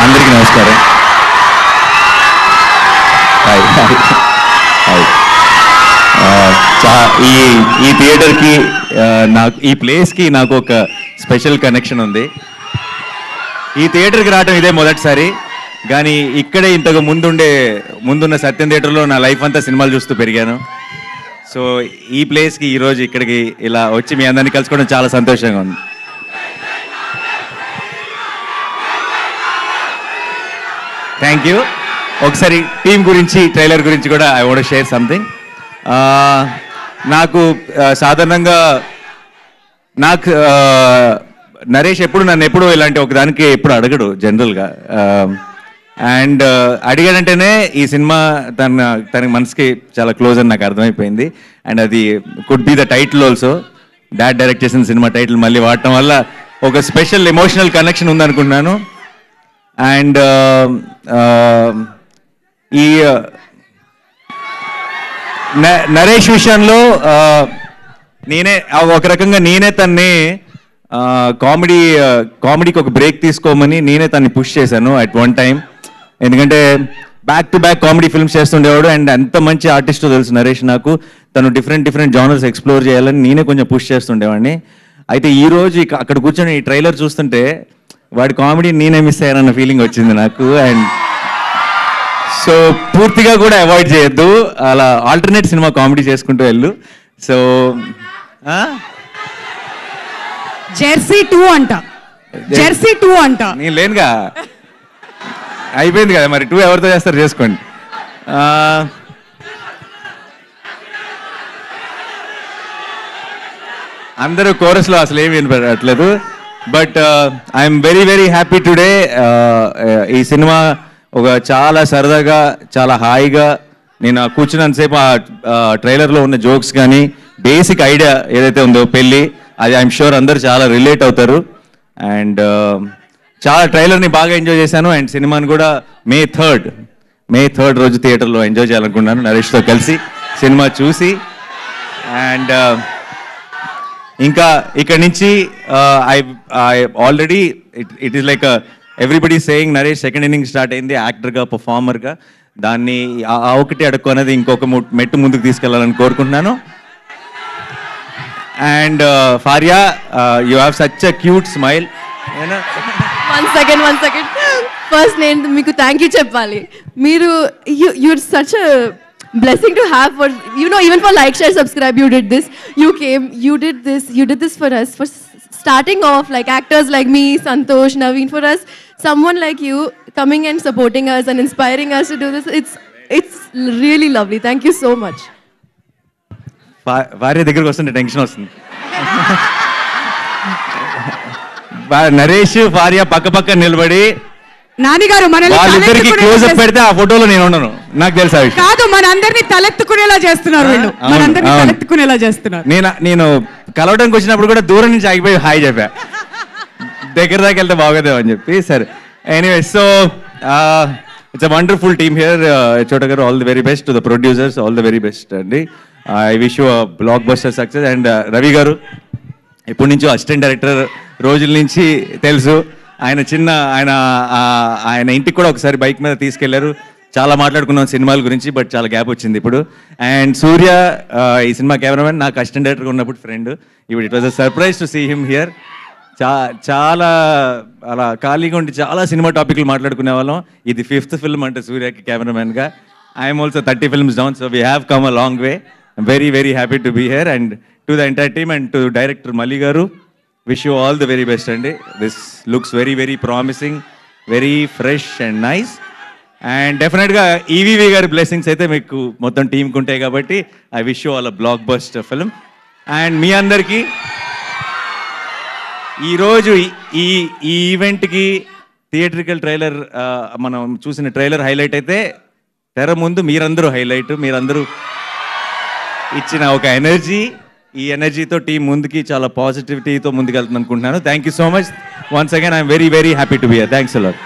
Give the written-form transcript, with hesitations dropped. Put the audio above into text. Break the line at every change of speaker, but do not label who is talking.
అందరికీ నమస్కారం. ఈ థియేటర్కి నాకు ఈ ప్లేస్కి నాకు ఒక స్పెషల్ కనెక్షన్ ఉంది. ఈ థియేటర్కి రావడం ఇదే మొదటిసారి, కానీ ఇక్కడే ఇంతకు ముందున్న సత్యం థియేటర్లో నా లైఫ్ అంతా సినిమాలు చూస్తూ పెరిగాను. సో ఈ ప్లేస్కి ఈరోజు ఇక్కడికి ఇలా వచ్చి మీ అందరినీ కలుసుకోవడం చాలా సంతోషంగా ఉంది. Thank you. ఒకసారి టీం గురించి, ట్రైలర్ గురించి కూడా ఐ వాంట్ షేర్ సంథింగ్. నాకు సాధారణంగా నరేష్ నన్ను ఎప్పుడు ఇలాంటి ఒకదానికి ఎప్పుడు అడగడు జనరల్గా. అండ్ అడిగాడంటేనే ఈ సినిమా తనకి మనసుకి చాలా క్లోజ్ అని నాకు అర్థమైపోయింది. అండ్ అది could be the title also. Dad direct చేసిన సినిమా టైటిల్ మళ్ళీ వాడటం వల్ల ఒక స్పెషల్ ఎమోషనల్ కనెక్షన్ ఉందనుకుంటున్నాను. అండ్ ఈ నరేష్ విషయంలో ఒక రకంగా నేనే తన్ని కామెడీకి ఒక బ్రేక్ తీసుకోమని నేనే తన్ని పుష్ చేశాను అట్ వన్ టైం. ఎందుకంటే back to back comedy films చేస్తుండేవాడు. అండ్ ఎంత మంచి ఆర్టిస్టో తెలుసు నరేష్ నాకు. తను డిఫరెంట్ జానర్స్ ఎక్స్ప్లోర్ చేయాలని నేనే కొంచెం పుష్ చేస్తుండేవాడిని. అయితే ఈరోజు అక్కడ కూర్చొని ఈ ట్రైలర్ చూస్తుంటే వాడి కామెడీ నేనే మిస్ అయ్యానన్న ఫీలింగ్ వచ్చింది నాకు. అండ్ సో పూర్తిగా కూడా అవాయిడ్ చేయొద్దు, అలా ఆల్టర్నేట్ సినిమా కామెడీ చేసుకుంటూ వెళ్ళు. సో
జెర్సీ 2 అంట, జెర్సీ 2 అంట.
నేను లేనుగా, అయిపోయింది కదా మరి. 2 ఎవరితో చేస్తారు చేసుకోండి. అందరూ కోరస్లో అసలు ఏమి వినపడట్లేదు. But I'm very happy today. ఈ సినిమా ఒక చాలా సరదాగా, చాలా హాయిగా నేను కూర్చున్నంతసేపు ఆ ట్రైలర్లో ఉన్న జోక్స్ కానీ బేసిక్ ఐడియా ఏదైతే ఉందో పెళ్ళి, అది ఐఎమ్ షూర్ అందరూ చాలా రిలేట్ అవుతారు. అండ్ చాలా ట్రైలర్ని బాగా ఎంజాయ్ చేశాను. అండ్ సినిమాని కూడా మే 3rd రోజు థియేటర్లో ఎంజాయ్ చేయాలనుకున్నాను నరేష్తో కలిసి సినిమా చూసి. అండ్ ఇంకా ఇక్కడ నుంచి I already it is like everybody saying Naresh second inning start అయింది యాక్టర్గా, పర్ఫార్మర్గా. దాన్ని ఒకటి అడుక్కు అనేది ఇంకొక మెట్టు ముందుకు తీసుకెళ్లాలని కోరుకుంటున్నాను. And Faria, you have such a cute smile.
One second first నేను మీకు థ్యాంక్ యూ చెప్పాలి. మీరు you're such a blessing to have for, you know, even for like, share, subscribe, you did this, you did this for us, for starting off like actors like me, Santosh, Naveen. For us, someone like you coming and supporting us and inspiring us to do this, it's really lovely. Thank you so much.
భార్య దగ్గరికి వస్తుంటే tension వస్తుంది. నరేష్ భార్య పక్క నిలబడి
నానిగారు
వాళ్ళిద్దరికి close up పెడితే ఆ ఫోటోలో నేను ఉండను, నాకు తెలుసా
కాదు. మనందరినీ తలెత్తుకునేలా చేస్తున్నారు వీళ్ళు, మనందరినీ తలెత్తుకునేలా చేస్తున్నారు.
నేను కలవడానికి వచ్చినప్పుడు కూడా దూరం నుంచి ఆగిపోయి హాయ్ చెప్పా, దగ్గర దాకా వెళ్తే బాగోదేమో అని చెప్పి. సరే, anyway, so it's a wonderful team here. Chota garu, all the very best. To the producers, all the very best అండి. I wish you blockbuster success. And Ravi garu ఎప్పటి నుంచో అసిస్టెంట్ డైరెక్టర్ రోజుల నుంచి తెలుసు. ఆయన ఇంటికి కూడా ఒకసారి బైక్ మీద తీసుకెళ్లారు. చాలా మాట్లాడుకున్నాం సినిమాల గురించి, బట్ చాలా గ్యాప్ వచ్చింది ఇప్పుడు. అండ్ సూర్య, ఈ సినిమా కెమెరామెన్, నాకు అసిస్టెంట్ డైరెక్టర్గా ఉన్నప్పుడు ఫ్రెండ్. ఇప్పుడు it was a surprise to see him here. చాలా అలా ఖాళీగా ఉండి చాలా సినిమా టాపిక్లు మాట్లాడుకునే వాళ్ళం. ఇది 5th ఫిల్మ్ అంటే సూర్యకి కెమెరామెన్గా. I'm also 30 films down, so we have come a long way. I'm very happy to be here. And to the entire team and to director Mali garu, wish you all the very best andi. This looks very promising, very fresh and nice. And definitely ga EVV garu blessings aithe meeku mottham team ku untayi kabatti I wish you all a blockbuster film. And మీ అందరికీ ఈరోజు ఈ ఈవెంట్కి theatrical trailer మనం చూసిన trailer highlight అయితే తెర ముందు మీరందరూ హైలైట్. మీరందరూ ఇచ్చిన ఒక ఎనర్జీ, ఈ ఎనర్జీతో టీం ముందుకి చాలా పాజిటివిటీతో ముందుకు వెళ్తుంది అనుకుంటున్నాను. Thank you so much once again. I'm very happy to be here. Thanks a lot.